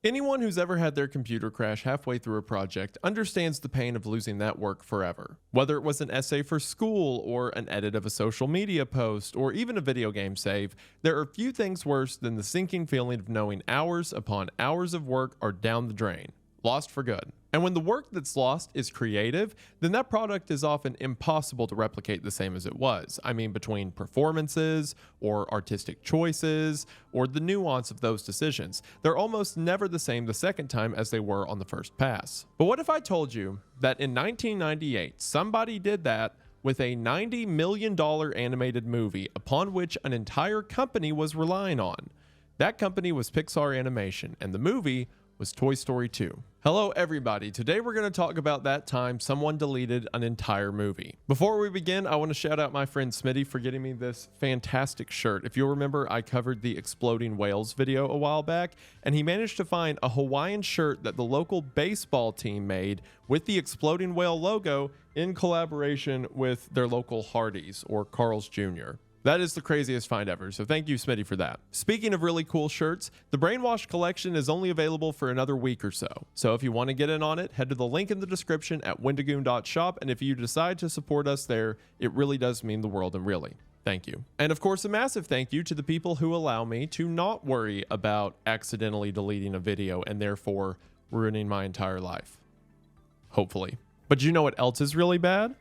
Anyone who's ever had their computer crash halfway through a project understands the pain of losing that work forever. Whether it was an essay for school, or an edit of a social media post, or even a video game save, there are few things worse than the sinking feeling of knowing hours upon hours of work are down the drain, lost for good. And when the work that's lost is creative, then that product is often impossible to replicate the same as it was. I mean, between performances, or artistic choices, or the nuance of those decisions, they're almost never the same the second time as they were on the first pass. But what if I told you that in 1998, somebody did that with a $90 million animated movie upon which an entire company was relying on? That company was Pixar Animation, and the movie was Toy Story 2. Hello everybody, today we're going to talk about that time someone deleted an entire movie. Before we begin, I want to shout out my friend Smitty for getting me this fantastic shirt. If you'll remember, I covered the exploding whales video a while back, and he managed to find a Hawaiian shirt that the local baseball team made with the exploding whale logo in collaboration with their local Hardee's, or Carl's Jr. That is the craziest find ever, so thank you, Smitty, for that. Speaking of really cool shirts, the Brainwash collection is only available for another week or so. So if you want to get in on it, head to the link in the description at wendigoon.shop, and if you decide to support us there, it really does mean the world, and really, thank you. And of course, a massive thank you to the people who allow me to not worry about accidentally deleting a video and therefore ruining my entire life. Hopefully. But you know what else is really bad?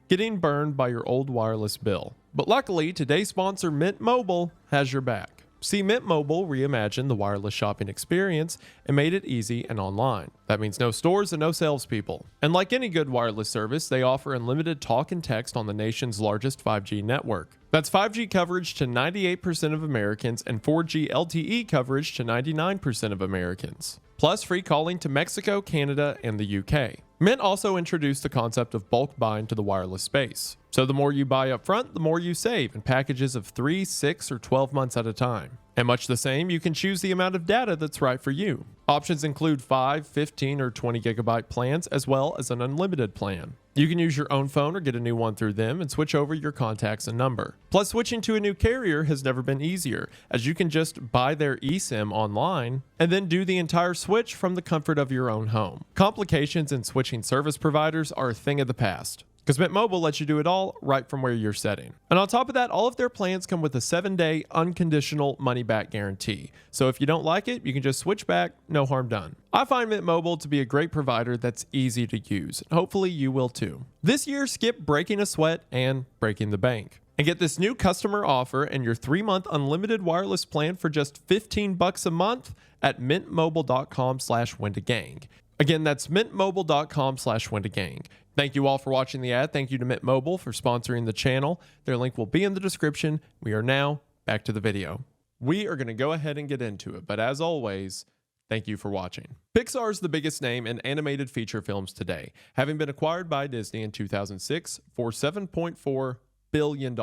Getting burned by your old wireless bill. But luckily, today's sponsor Mint Mobile has your back. See, Mint Mobile reimagined the wireless shopping experience and made it easy and online. That means no stores and no salespeople. And like any good wireless service, they offer unlimited talk and text on the nation's largest 5G network. That's 5G coverage to 98% of Americans and 4G LTE coverage to 99% of Americans. Plus free calling to Mexico, Canada, and the UK. Mint also introduced the concept of bulk buying to the wireless space. So the more you buy up front, the more you save in packages of 3, 6, or 12 months at a time. And much the same, you can choose the amount of data that's right for you. Options include 5, 15, or 20 gigabyte plans, as well as an unlimited plan. You can use your own phone or get a new one through them and switch over your contacts and number. Plus, switching to a new carrier has never been easier, as you can just buy their eSIM online and then do the entire switch from the comfort of your own home. Complications in switching service providers are a thing of the past, because Mint Mobile lets you do it all right from where you're setting. And on top of that, all of their plans come with a 7-day unconditional money-back guarantee. So if you don't like it, you can just switch back, no harm done. I find Mint Mobile to be a great provider that's easy to use. Hopefully you will too. This year, skip breaking a sweat and breaking the bank, and get this new customer offer and your 3-month unlimited wireless plan for just $15 a month at mintmobile.com/wendigang. Again, that's mintmobile.com/wendigang. Thank you all for watching the ad. Thank you to Mint Mobile for sponsoring the channel. Their link will be in the description. We are now back to the video. We are going to go ahead and get into it, but as always, thank you for watching. Pixar is the biggest name in animated feature films today, having been acquired by Disney in 2006 for $7.4 billion.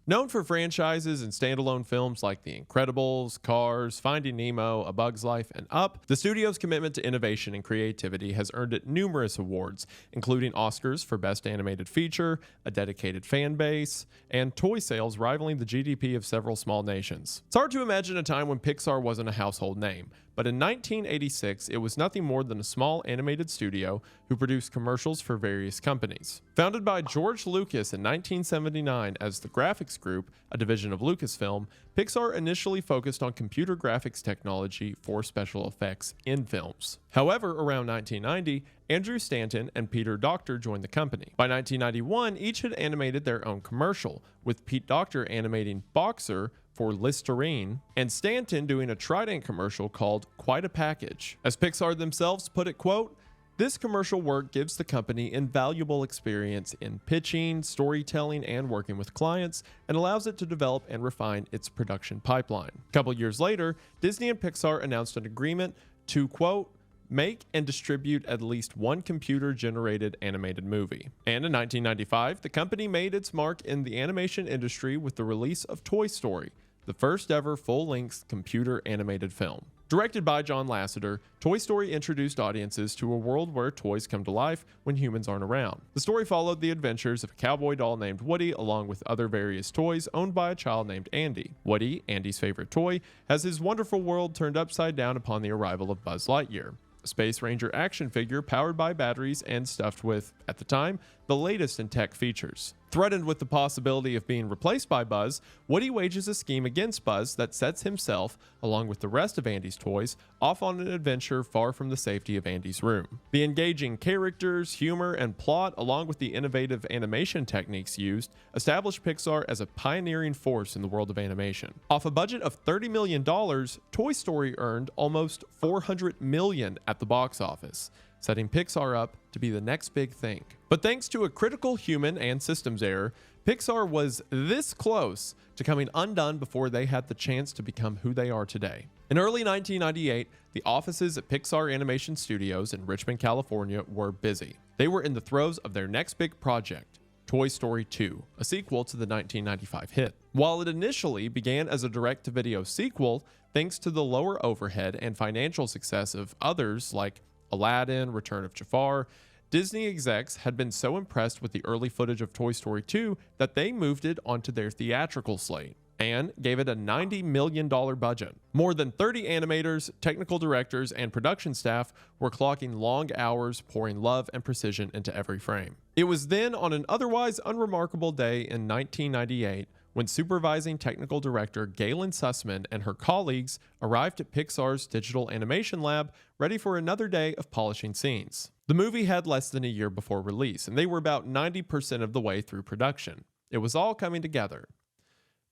Known for franchises and standalone films like The Incredibles, Cars, Finding Nemo, A Bug's Life, and Up, the studio's commitment to innovation and creativity has earned it numerous awards, including Oscars for Best Animated Feature, a dedicated fan base, and toy sales rivaling the GDP of several small nations. It's hard to imagine a time when Pixar wasn't a household name, but in 1986, it was nothing more than a small animated studio who produced commercials for various companies. Founded by George Lucas in 1979 as the Graphics Group, a division of Lucasfilm, Pixar initially focused on computer graphics technology for special effects in films. However, around 1990, Andrew Stanton and Peter Docter joined the company. By 1991, each had animated their own commercial, with Pete Docter animating Boxer for Listerine, and Stanton doing a Trident commercial called Quite a Package. As Pixar themselves put it, quote, "This commercial work gives the company invaluable experience in pitching, storytelling, and working with clients, and allows it to develop and refine its production pipeline." A couple years later, Disney and Pixar announced an agreement to, quote, "make and distribute at least one computer-generated animated movie." And in 1995, the company made its mark in the animation industry with the release of Toy Story, the first ever full-length computer animated film. Directed by John Lasseter, Toy Story introduced audiences to a world where toys come to life when humans aren't around. The story followed the adventures of a cowboy doll named Woody along with other various toys owned by a child named Andy. Woody, Andy's favorite toy, has his wonderful world turned upside down upon the arrival of Buzz Lightyear, a Space Ranger action figure powered by batteries and stuffed with, at the time, the latest in tech features. Threatened with the possibility of being replaced by Buzz, Woody wages a scheme against Buzz that sets himself, along with the rest of Andy's toys, off on an adventure far from the safety of Andy's room. The engaging characters, humor, and plot, along with the innovative animation techniques used, established Pixar as a pioneering force in the world of animation. Off a budget of $30 million, Toy Story earned almost $400 million at the box office, setting Pixar up to be the next big thing. But thanks to a critical human and systems error, Pixar was this close to coming undone before they had the chance to become who they are today. In early 1998, the offices at Pixar Animation Studios in Richmond, California were busy. They were in the throes of their next big project, Toy Story 2, a sequel to the 1995 hit. While it initially began as a direct-to-video sequel, thanks to the lower overhead and financial success of others like Aladdin, Return of Jafar, Disney execs had been so impressed with the early footage of Toy Story 2 that they moved it onto their theatrical slate and gave it a $90 million budget. More than 30 animators, technical directors, and production staff were clocking long hours, pouring love and precision into every frame. It was then, on an otherwise unremarkable day in 1998, when supervising technical director Galen Sussman and her colleagues arrived at Pixar's digital animation lab, ready for another day of polishing scenes. The movie had less than a year before release, and they were about 90% of the way through production. It was all coming together.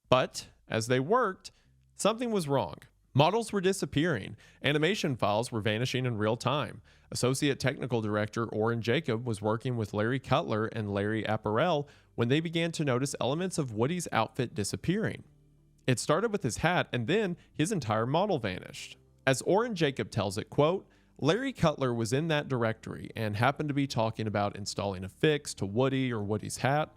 But, as they worked, something was wrong. Models were disappearing. Animation files were vanishing in real time. Associate Technical Director Orrin Jacob was working with Larry Cutler and Larry Apparel when they began to notice elements of Woody's outfit disappearing. It started with his hat, and then his entire model vanished. As Orrin Jacob tells it, quote, Larry Cutler was in that directory and happened to be talking about installing a fix to Woody or Woody's hat.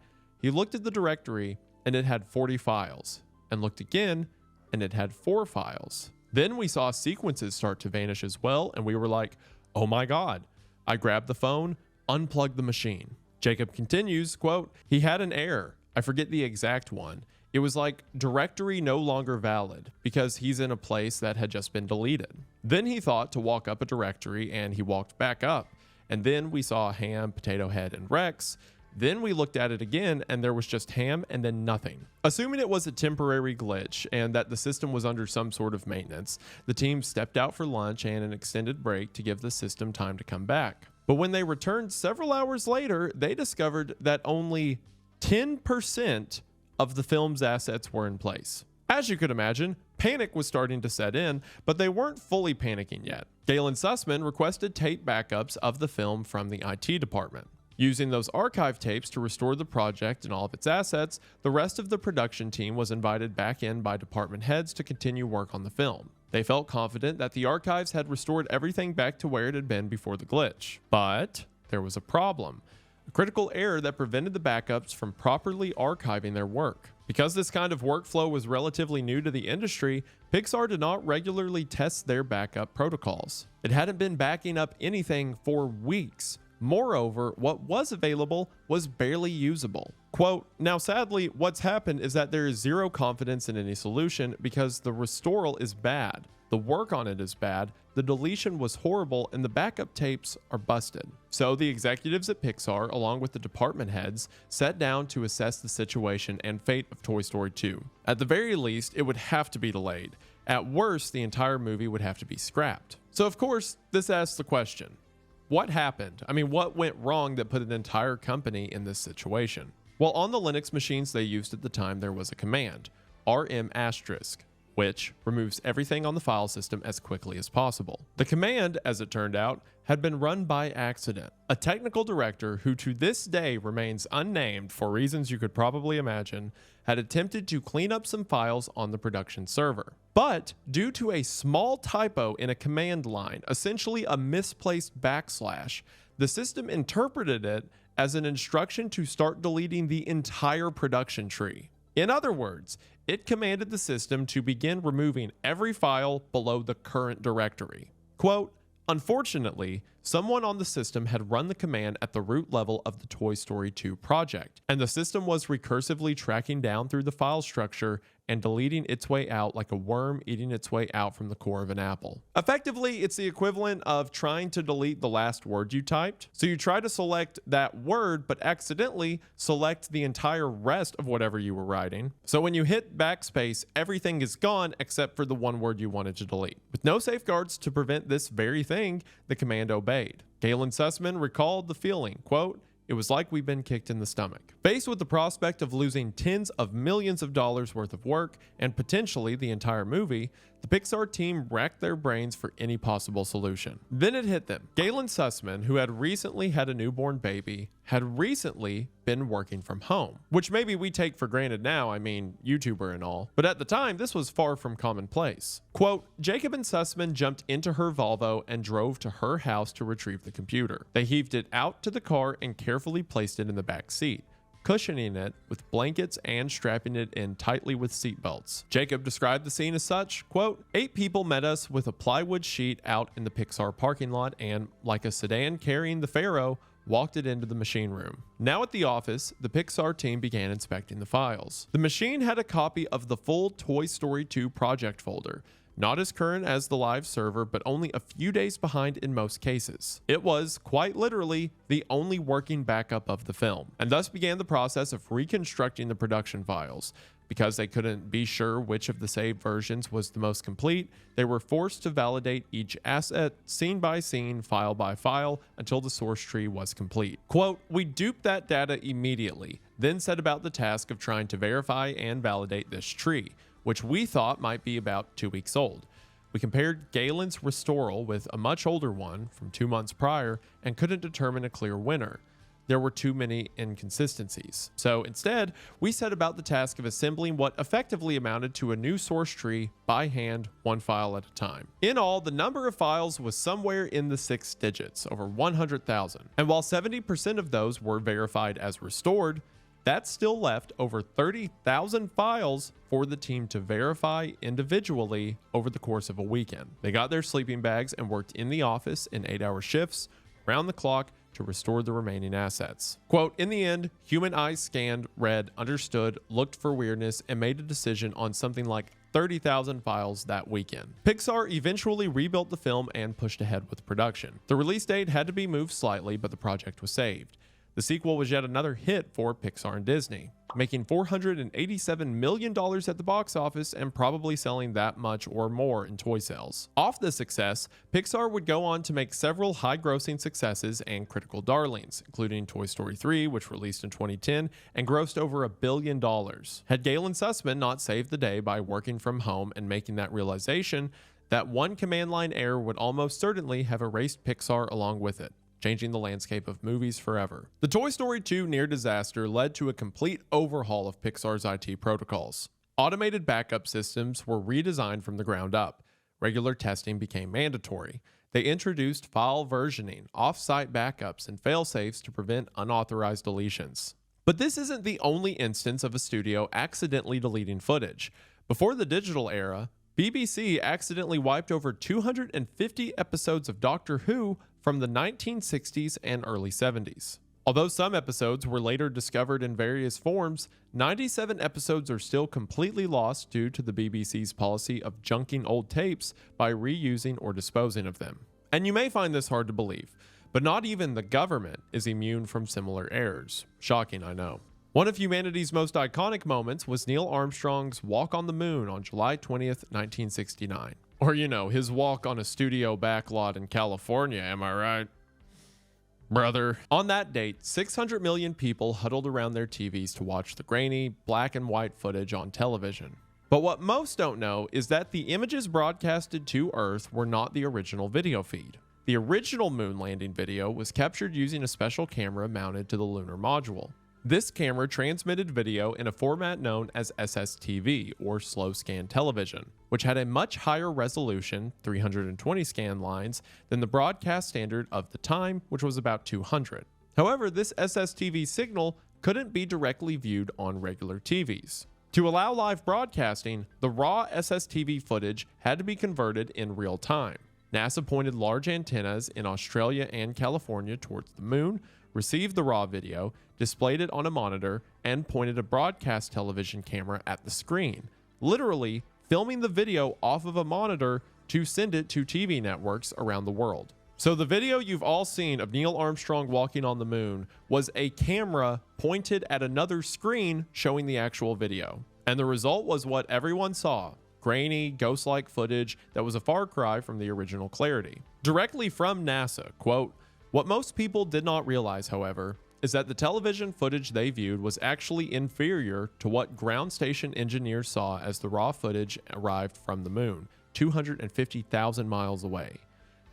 He looked at the directory, and it had 40 files, and looked again, and it had 4 files. Then we saw sequences start to vanish as well, and we were like, oh my God. I grabbed the phone, unplugged the machine. Jacob continues, quote, he had an error. I forget the exact one. It was like directory no longer valid because he's in a place that had just been deleted. Then he thought to walk up a directory and he walked back up. And then we saw Ham, Potato Head, and Rex. Then we looked at it again and there was just Ham and then nothing. Assuming it was a temporary glitch and that the system was under some sort of maintenance, the team stepped out for lunch and an extended break to give the system time to come back. But when they returned several hours later, they discovered that only 10% of the film's assets were in place. As you could imagine, panic was starting to set in, but they weren't fully panicking yet. Galen Sussman requested tape backups of the film from the IT department. Using those archive tapes to restore the project and all of its assets, the rest of the production team was invited back in by department heads to continue work on the film. They felt confident that the archives had restored everything back to where it had been before the glitch. But there was a problem. A critical error that prevented the backups from properly archiving their work. Because this kind of workflow was relatively new to the industry, Pixar did not regularly test their backup protocols. It hadn't been backing up anything for weeks. Moreover, what was available was barely usable. Quote, now sadly, what's happened is that there is zero confidence in any solution because the restoral is bad, the work on it is bad, the deletion was horrible, and the backup tapes are busted. So the executives at Pixar, along with the department heads, sat down to assess the situation and fate of Toy Story 2. At the very least, it would have to be delayed. At worst, the entire movie would have to be scrapped. So of course, this asks the question, what happened? I mean, what went wrong that put an entire company in this situation? Well, on the Linux machines they used at the time, there was a command, rm*, which removes everything on the file system as quickly as possible. The command, as it turned out, had been run by accident. A technical director who to this day remains unnamed for reasons you could probably imagine, had attempted to clean up some files on the production server. But due to a small typo in a command line, essentially a misplaced backslash, the system interpreted it as an instruction to start deleting the entire production tree. In other words, it commanded the system to begin removing every file below the current directory. Quote, unfortunately, someone on the system had run the command at the root level of the Toy Story 2 project, and the system was recursively tracking down through the file structure and deleting its way out like a worm eating its way out from the core of an apple. Effectively, it's the equivalent of trying to delete the last word you typed. So you try to select that word, but accidentally select the entire rest of whatever you were writing. So when you hit backspace, everything is gone except for the one word you wanted to delete. With no safeguards to prevent this very thing, the command obeyed. Galen Sussman recalled the feeling, quote, "It was like we'd been kicked in the stomach." Faced with the prospect of losing tens of millions of dollars worth of work and potentially the entire movie, the Pixar team racked their brains for any possible solution. Then it hit them. Galen Sussman, who had recently had a newborn baby, had recently been working from home, which maybe we take for granted now, I mean, YouTuber and all, but at the time, this was far from commonplace. Quote, Jacob and Sussman jumped into her Volvo and drove to her house to retrieve the computer. They heaved it out to the car and carefully placed it in the back seat, cushioning it with blankets and strapping it in tightly with seatbelts. Jacob described the scene as such, quote, 8 people met us with a plywood sheet out in the Pixar parking lot and, like a sedan carrying the Pharaoh, walked it into the machine room. Now at the office, the Pixar team began inspecting the files. The machine had a copy of the full Toy Story 2 project folder, not as current as the live server, but only a few days behind in most cases. It was, quite literally, the only working backup of the film, and thus began the process of reconstructing the production files. Because they couldn't be sure which of the saved versions was the most complete, they were forced to validate each asset scene by scene, file by file, until the source tree was complete. Quote, we duped that data immediately, then set about the task of trying to verify and validate this tree, which we thought might be about 2 weeks old. We compared Galen's restoral with a much older one from 2 months prior and couldn't determine a clear winner. There were too many inconsistencies. So instead, we set about the task of assembling what effectively amounted to a new source tree by hand, one file at a time. In all, the number of files was somewhere in the 6 digits, over 100,000. And while 70% of those were verified as restored, that still left over 30,000 files for the team to verify individually over the course of a weekend. They got their sleeping bags and worked in the office in 8-hour shifts, round the clock, to restore the remaining assets. Quote, in the end, human eyes scanned, read, understood, looked for weirdness, and made a decision on something like 30,000 files that weekend. Pixar eventually rebuilt the film and pushed ahead with production. The release date had to be moved slightly, but the project was saved. The sequel was yet another hit for Pixar and Disney, making $487 million at the box office and probably selling that much or more in toy sales. Off this success, Pixar would go on to make several high-grossing successes and critical darlings, including Toy Story 3, which released in 2010 and grossed over $1 billion. Had Galen Sussman not saved the day by working from home and making that realization, that one command line error would almost certainly have erased Pixar along with it, changing the landscape of movies forever. The Toy Story 2 near disaster led to a complete overhaul of Pixar's IT protocols. Automated backup systems were redesigned from the ground up. Regular testing became mandatory. They introduced file versioning, off-site backups, and fail-safes to prevent unauthorized deletions. But this isn't the only instance of a studio accidentally deleting footage. Before the digital era, BBC accidentally wiped over 250 episodes of Doctor Who from the 1960s and early 70s. Although some episodes were later discovered in various forms, 97 episodes are still completely lost due to the BBC's policy of junking old tapes by reusing or disposing of them. And you may find this hard to believe, but not even the government is immune from similar errors. Shocking, I know. One of humanity's most iconic moments was Neil Armstrong's walk on the moon on July 20th, 1969. Or, you know, his walk on a studio backlot in California, am I right? Brother. On that date, 600 million people huddled around their TVs to watch the grainy, black and white footage on television. But what most don't know is that the images broadcasted to Earth were not the original video feed. The original moon landing video was captured using a special camera mounted to the lunar module. This camera transmitted video in a format known as SSTV, or slow scan television, which had a much higher resolution, 320 scan lines, than the broadcast standard of the time, which was about 200. However, this SSTV signal couldn't be directly viewed on regular TVs. To allow live broadcasting, the raw SSTV footage had to be converted in real time. NASA pointed large antennas in Australia and California towards the moon, received the raw video, displayed it on a monitor, and pointed a broadcast television camera at the screen, literally filming the video off of a monitor to send it to TV networks around the world. So the video you've all seen of Neil Armstrong walking on the moon was a camera pointed at another screen showing the actual video. And the result was what everyone saw: grainy, ghost-like footage that was a far cry from the original clarity. Directly from NASA, quote, "What most people did not realize, however, is that the television footage they viewed was actually inferior to what ground station engineers saw as the raw footage arrived from the moon, 250,000 miles away.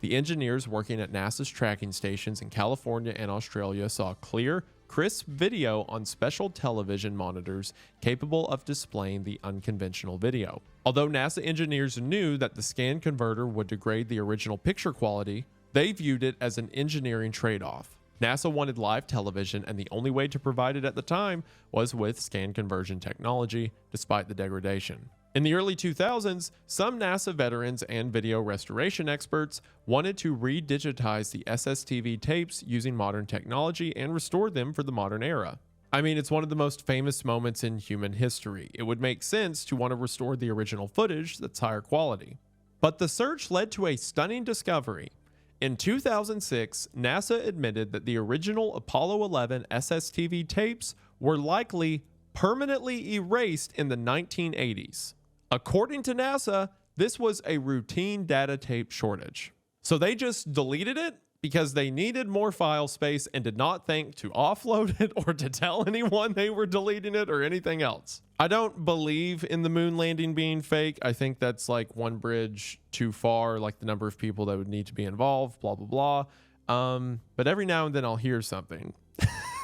The engineers working at NASA's tracking stations in California and Australia saw clear, crisp video on special television monitors capable of displaying the unconventional video. Although NASA engineers knew that the scan converter would degrade the original picture quality, they viewed it as an engineering trade-off. NASA wanted live television, and the only way to provide it at the time was with scan conversion technology, despite the degradation." In the early 2000s, some NASA veterans and video restoration experts wanted to redigitize the SSTV tapes using modern technology and restore them for the modern era. I mean, it's one of the most famous moments in human history. It would make sense to want to restore the original footage that's higher quality. But the search led to a stunning discovery. In 2006, NASA admitted that the original Apollo 11 SSTV tapes were likely permanently erased in the 1980s. According to NASA, this was a routine data tape shortage. So they just deleted it because they needed more file space and did not think to offload it or to tell anyone they were deleting it or anything else. I don't believe in the moon landing being fake. I think that's like one bridge too far, like the number of people that would need to be involved, blah, blah, blah. But every now and then I'll hear something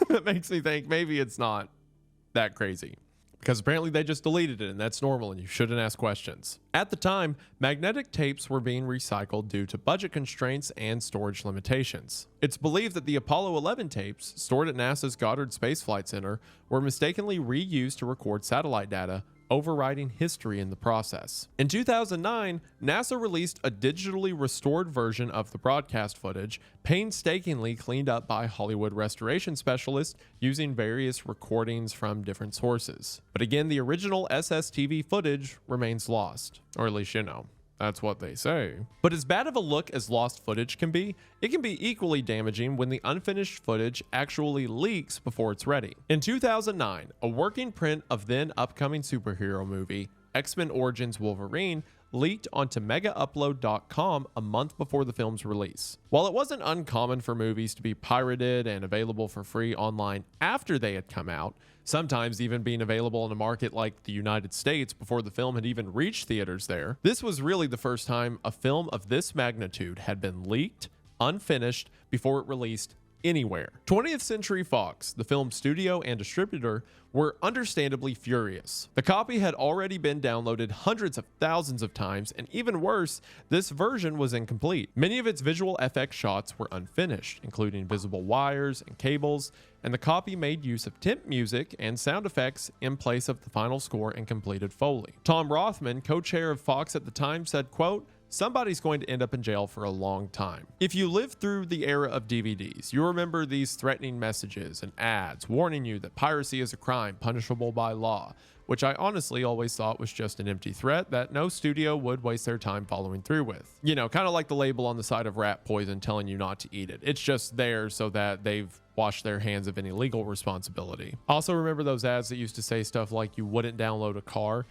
that makes me think maybe it's not that crazy, because apparently they just deleted it, and that's normal and you shouldn't ask questions. At the time, magnetic tapes were being recycled due to budget constraints and storage limitations. It's believed that the Apollo 11 tapes, stored at NASA's Goddard Space Flight Center, were mistakenly reused to record satellite data, overriding history in the process. In 2009, NASA released a digitally restored version of the broadcast footage, painstakingly cleaned up by Hollywood restoration specialists using various recordings from different sources. But again, the original SSTV footage remains lost. Or at least, that's what they say. But as bad of a look as lost footage can be, it can be equally damaging when the unfinished footage actually leaks before it's ready. In 2009, a working print of then upcoming superhero movie, X-Men Origins Wolverine, leaked onto megaupload.com a month before the film's release. While it wasn't uncommon for movies to be pirated and available for free online after they had come out, sometimes even being available in a market like the United States before the film had even reached theaters there, this was really the first time a film of this magnitude had been leaked, unfinished, before it released anywhere. 20th Century Fox, the film's studio and distributor, were understandably furious. The copy had already been downloaded hundreds of thousands of times, and even worse, this version was incomplete. Many of its visual FX shots were unfinished, including visible wires and cables, and the copy made use of temp music and sound effects in place of the final score and completed Foley. Tom Rothman, co-chair of Fox at the time, said, quote, "Somebody's going to end up in jail for a long time." If you lived through the era of DVDs, you remember these threatening messages and ads warning you that piracy is a crime punishable by law, which I honestly always thought was just an empty threat that no studio would waste their time following through with. Kind of like the label on the side of rat poison telling you not to eat it. It's just there so that they've washed their hands of any legal responsibility. Also remember those ads that used to say stuff like you wouldn't download a car,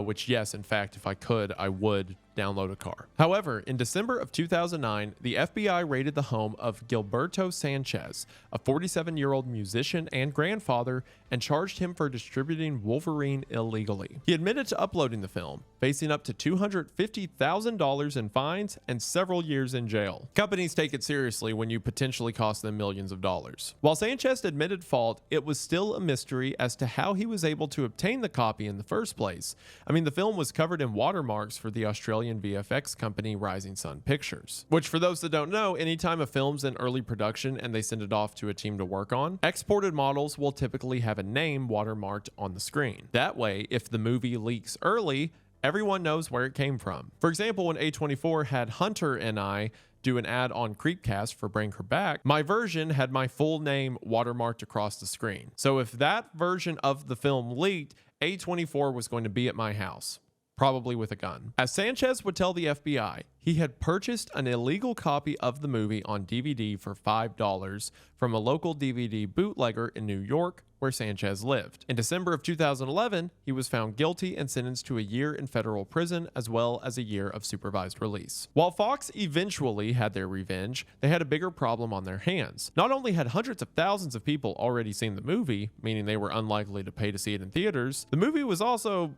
which yes, in fact, if I could, I would download a car. However, in December of 2009, the FBI raided the home of Gilberto Sanchez, a 47-year-old musician and grandfather, and charged him for distributing Wolverine illegally. He admitted to uploading the film, facing up to $250,000 in fines and several years in jail. Companies take it seriously when you potentially cost them millions of dollars. While Sanchez admitted fault, it was still a mystery as to how he was able to obtain the copy in the first place. I mean, the film was covered in watermarks for the Australian Australian VFX company Rising Sun Pictures. Which, for those that don't know, anytime a film's in early production and they send it off to a team to work on, exported models will typically have a name watermarked on the screen. That way, if the movie leaks early, everyone knows where it came from. For example, when A24 had Hunter and I do an ad on Creepcast for Bring Her Back, my version had my full name watermarked across the screen. So if that version of the film leaked, A24 was going to be at my house, probably with a gun. As Sanchez would tell the FBI, he had purchased an illegal copy of the movie on DVD for $5 from a local DVD bootlegger in New York, where Sanchez lived. In December of 2011, he was found guilty and sentenced to a year in federal prison as well as a year of supervised release. While Fox eventually had their revenge, they had a bigger problem on their hands. Not only had hundreds of thousands of people already seen the movie, meaning they were unlikely to pay to see it in theaters, the movie was also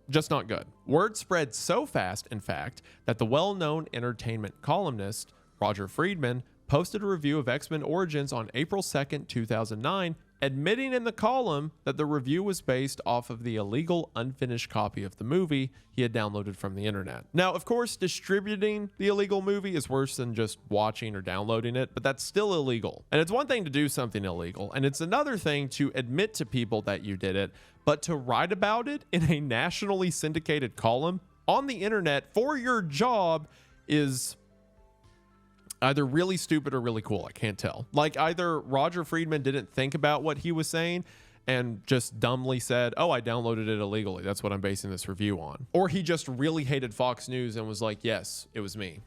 just not good. Word spread so fast, in fact, that the well-known entertainment columnist Roger Friedman posted a review of X-Men Origins on April 2nd, 2009, admitting in the column that the review was based off of the illegal unfinished copy of the movie he had downloaded from the internet. Now, of course, distributing the illegal movie is worse than just watching or downloading it, but that's still illegal. And it's one thing to do something illegal, and it's another thing to admit to people that you did it, but to write about it in a nationally syndicated column on the internet for your job is either really stupid or really cool. I can't tell. Like, either Roger Friedman didn't think about what he was saying and just dumbly said, oh, I downloaded it illegally. That's what I'm basing this review on. Or he just really hated Fox News and was like, yes, it was me.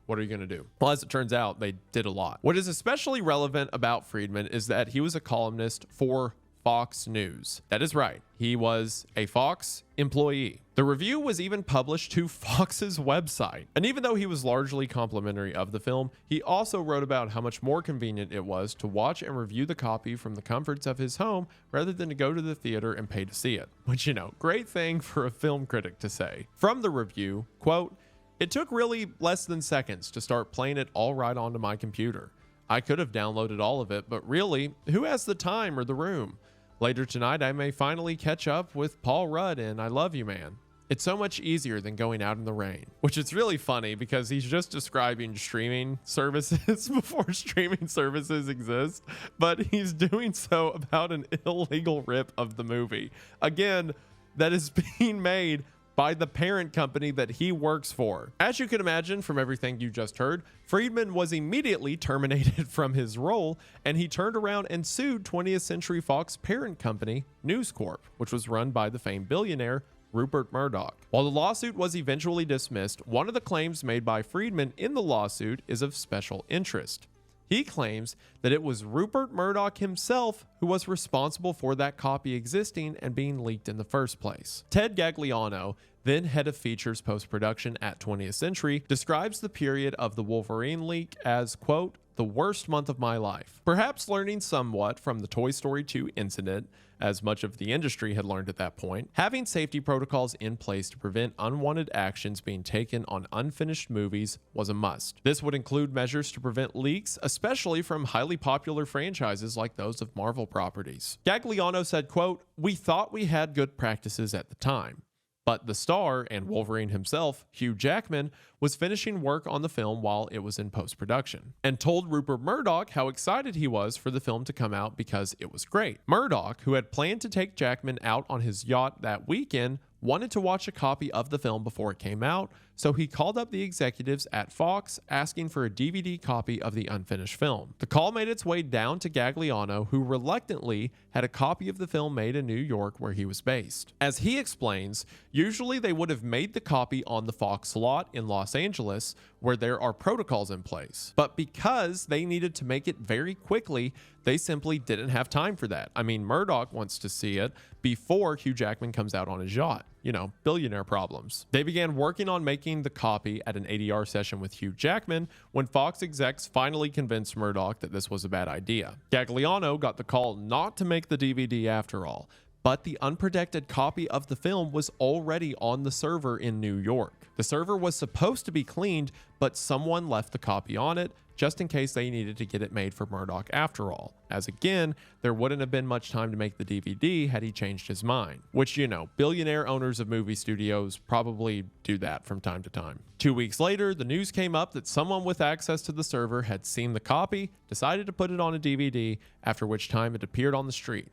What are you going to do? Well, as it turns out, they did a lot. What is especially relevant about Friedman is that he was a columnist for Fox News. That is right. He was a Fox employee. The review was even published to Fox's website. And even though he was largely complimentary of the film, he also wrote about how much more convenient it was to watch and review the copy from the comforts of his home rather than to go to the theater and pay to see it. Which, you know, great thing for a film critic to say. From the review, quote, "It took really less than seconds to start playing it all right onto my computer. I could have downloaded all of it, but really, who has the time or the room? Later tonight, I may finally catch up with Paul Rudd in I Love You Man. It's so much easier than going out in the rain." Which is really funny because he's just describing streaming services before streaming services exist, but he's doing so about an illegal rip of the movie. Again, that is being made by the parent company that he works for. As you can imagine from everything you just heard, Friedman was immediately terminated from his role, and he turned around and sued 20th Century Fox parent company, News Corp, which was run by the famed billionaire Rupert Murdoch. While the lawsuit was eventually dismissed, one of the claims made by Friedman in the lawsuit is of special interest. He claims that it was Rupert Murdoch himself who was responsible for that copy existing and being leaked in the first place. Ted Gagliano, then head of features post-production at 20th Century, describes the period of the Wolverine leak as, quote, "the worst month of my life." Perhaps learning somewhat from the Toy Story 2 incident, as much of the industry had learned at that point, having safety protocols in place to prevent unwanted actions being taken on unfinished movies was a must. This would include measures to prevent leaks, especially from highly popular franchises like those of Marvel properties. Gagliano said, quote, "We thought we had good practices at the time. But the star, and Wolverine himself, Hugh Jackman, was finishing work on the film while it was in post-production, and told Rupert Murdoch how excited he was for the film to come out because it was great. Murdoch, who had planned to take Jackman out on his yacht that weekend, wanted to watch a copy of the film before it came out, so he called up the executives at Fox asking for a DVD copy of the unfinished film. The call made its way down to Gagliano, who reluctantly had a copy of the film made in New York where he was based. As he explains, usually they would have made the copy on the Fox lot in Los Angeles, where there are protocols in place. But because they needed to make it very quickly, they simply didn't have time for that. I mean, Murdoch wants to see it before Hugh Jackman comes out on his yacht. You know, billionaire problems. They began working on making the copy at an ADR session with Hugh Jackman when Fox execs finally convinced Murdoch that this was a bad idea. Gagliano got the call not to make the DVD after all, but the unprotected copy of the film was already on the server in New York. The server was supposed to be cleaned, but someone left the copy on it just in case they needed to get it made for Murdoch after all, as again, there wouldn't have been much time to make the DVD had he changed his mind, which, you know, billionaire owners of movie studios probably do that from time to time. 2 weeks later, the news came up that someone with access to the server had seen the copy, decided to put it on a DVD, after which time it appeared on the street.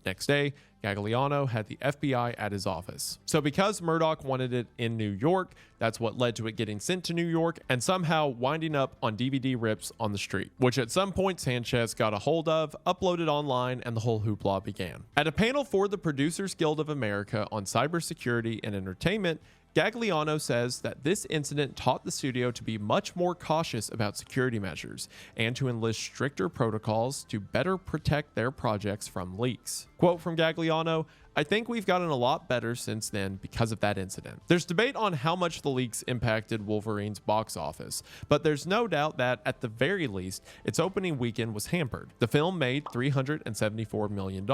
Next day, Gagliano had the FBI at his office. So because Murdoch wanted it in New York, that's what led to it getting sent to New York and somehow winding up on DVD rips on the street, which at some point Sanchez got a hold of, uploaded online, and the whole hoopla began. At a panel for the Producers Guild of America on cybersecurity and entertainment, Gagliano says that this incident taught the studio to be much more cautious about security measures and to enlist stricter protocols to better protect their projects from leaks. Quote from Gagliano, "I think we've gotten a lot better since then because of that incident." There's debate on how much the leaks impacted Wolverine's box office, but there's no doubt that, at the very least, its opening weekend was hampered. The film made $374 million,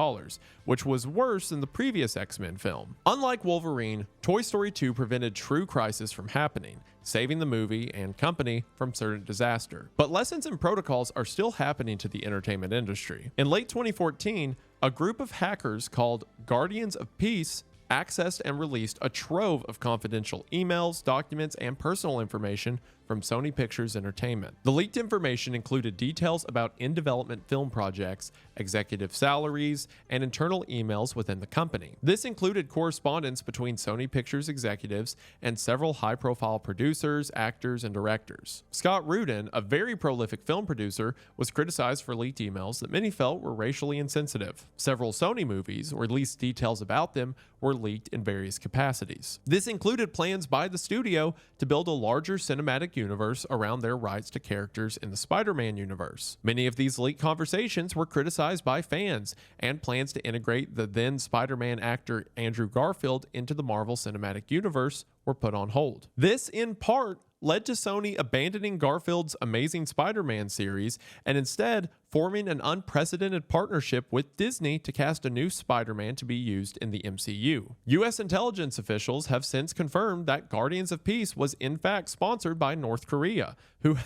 which was worse than the previous X-Men film. Unlike Wolverine, Toy Story 2 prevented true crisis from happening, saving the movie and company from certain disaster. But lessons and protocols are still happening to the entertainment industry. In late 2014, a group of hackers called Guardians of Peace accessed and released a trove of confidential emails, documents, and personal information from Sony Pictures Entertainment. The leaked information included details about in-development film projects, executive salaries, and internal emails within the company. This included correspondence between Sony Pictures executives and several high-profile producers, actors, and directors. Scott Rudin, a very prolific film producer, was criticized for leaked emails that many felt were racially insensitive. Several Sony movies, or at least details about them, were leaked in various capacities. This included plans by the studio to build a larger cinematic universe around their rights to characters in the Spider-Man universe. Many of these leaked conversations were criticized by fans, and plans to integrate the then Spider-Man actor Andrew Garfield into the Marvel Cinematic Universe were put on hold. This, in part, led to Sony abandoning Garfield's Amazing Spider-Man series and instead forming an unprecedented partnership with Disney to cast a new Spider-Man to be used in the MCU. US intelligence officials have since confirmed that Guardians of Peace was in fact sponsored by North Korea, who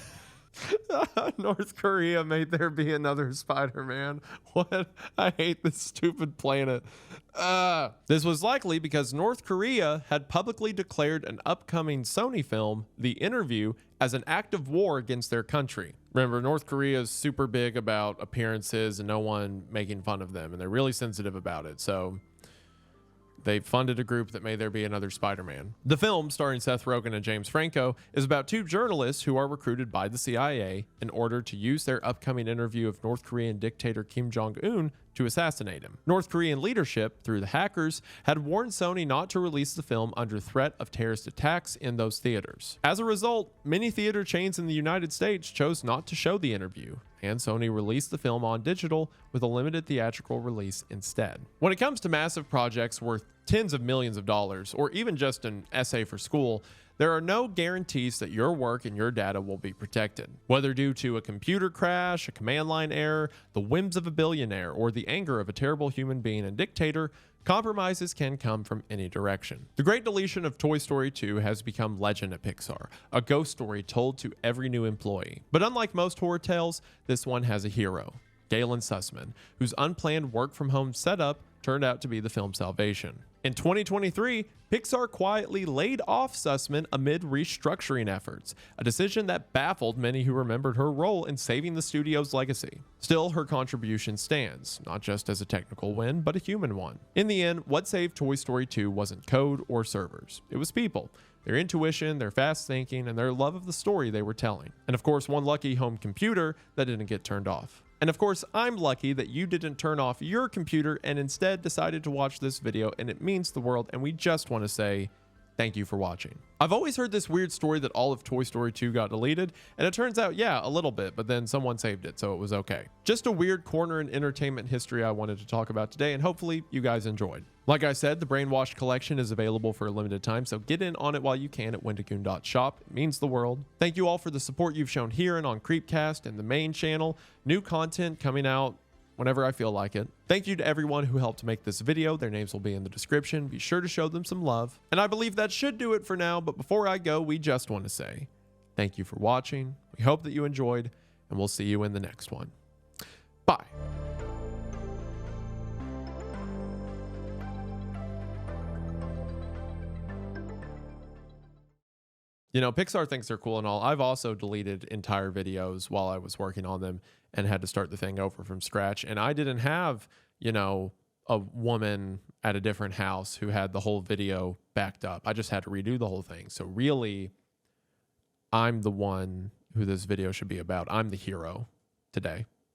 North Korea made there be another Spider-Man. What? I hate this stupid planet. This was likely because North Korea had publicly declared an upcoming Sony film, The Interview, as an act of war against their country. Remember, North Korea is super big about appearances and no one making fun of them, and they're really sensitive about it. So they funded a group that made there be another Spider-Man. The film, starring Seth Rogen and James Franco, is about two journalists who are recruited by the CIA in order to use their upcoming interview of North Korean dictator Kim Jong-un to assassinate him. North Korean leadership, through the hackers, had warned Sony not to release the film under threat of terrorist attacks in those theaters. As a result, many theater chains in the United States chose not to show The Interview, and Sony released the film on digital with a limited theatrical release instead. When it comes to massive projects worth tens of millions of dollars, or even just an essay for school, there are no guarantees that your work and your data will be protected. Whether due to a computer crash, a command line error, the whims of a billionaire, or the anger of a terrible human being and dictator, compromises can come from any direction. The great deletion of Toy Story 2 has become legend at Pixar, a ghost story told to every new employee. But unlike most horror tales, this one has a hero, Galen Sussman, whose unplanned work-from-home setup turned out to be the film's salvation. In 2023, Pixar quietly laid off Sussman amid restructuring efforts, a decision that baffled many who remembered her role in saving the studio's legacy. Still, her contribution stands, not just as a technical win, but a human one. In the end, what saved Toy Story 2 wasn't code or servers. It was people, their intuition, their fast thinking, and their love of the story they were telling. And of course, one lucky home computer that didn't get turned off. And of course, I'm lucky that you didn't turn off your computer and instead decided to watch this video, and it means the world, and we just want to say thank you for watching. I've always heard this weird story that all of Toy Story 2 got deleted, and it turns out, yeah, a little bit, but then someone saved it, so it was okay. Just a weird corner in entertainment history I wanted to talk about today, and hopefully you guys enjoyed. Like I said, the Brainwashed collection is available for a limited time, so get in on it while you can at Wendigoon.shop. It means the world. Thank you all for the support you've shown here and on Creepcast and the main channel. New content coming out whenever I feel like it. Thank you to everyone who helped make this video. Their names will be in the description. Be sure to show them some love. And I believe that should do it for now, but before I go, we just want to say thank you for watching. We hope that you enjoyed, and we'll see you in the next one. Bye. You know, Pixar thinks they're cool and all. I've also deleted entire videos while I was working on them and had to start the thing over from scratch. And I didn't have, you know, a woman at a different house who had the whole video backed up. I just had to redo the whole thing. So really, I'm the one who this video should be about. I'm the hero today.